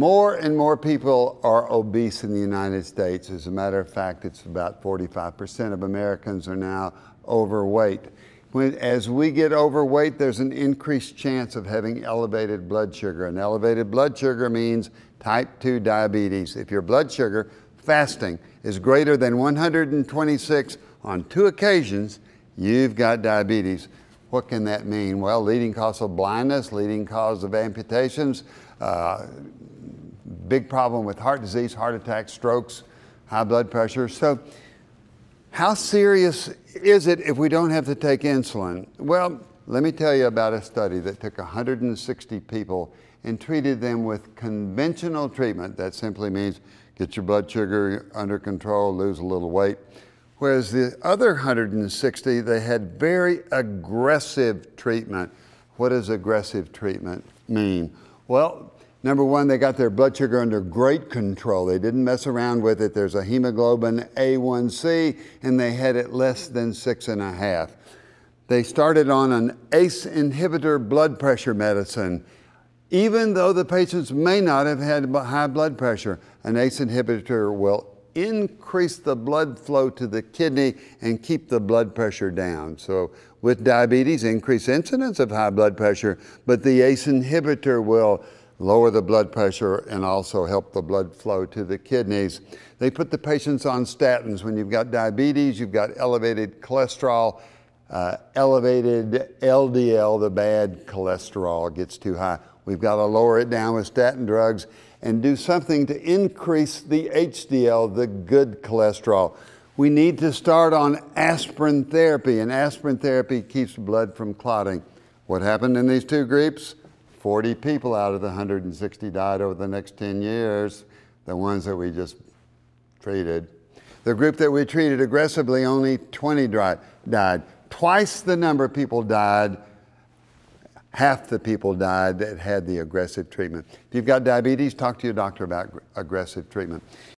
More and more people are obese in the United States. As a matter of fact, it's about 45% of Americans are now overweight. As we get overweight, there's an increased chance of having elevated blood sugar. And elevated blood sugar means type 2 diabetes. If your blood sugar, fasting, is greater than 126 on 2 occasions, you've got diabetes. What can that mean? Well, leading cause of blindness, leading cause of amputations, big problem with heart disease, heart attacks, strokes, high blood pressure. So how serious is it if we don't have to take insulin? Well, let me tell you about a study that took 160 people and treated them with conventional treatment. That simply means get your blood sugar under control, lose a little weight. Whereas the other 160, they had very aggressive treatment. What does aggressive treatment mean? Well, number one, they got their blood sugar under great control. They didn't mess around with it. There's a hemoglobin A1C, and they had it less than 6.5. They started on an ACE inhibitor blood pressure medicine. Even though the patients may not have had high blood pressure, an ACE inhibitor will increase the blood flow to the kidney and keep the blood pressure down. So with diabetes, increase incidence of high blood pressure, but the ACE inhibitor will lower the blood pressure and also help the blood flow to the kidneys. They put the patients on statins. When you've got diabetes, you've got elevated cholesterol, elevated LDL, the bad cholesterol gets too high. We've got to lower it down with statin drugs and do something to increase the HDL, the good cholesterol. We need to start on aspirin therapy, and aspirin therapy keeps blood from clotting. What happened in these 2 groups? 40 people out of the 160 died over the next 10 years, the ones that we just treated. The group that we treated aggressively, only 20 died. Twice the number of people died. Half the people died that had the aggressive treatment. If you've got diabetes, talk to your doctor about aggressive treatment.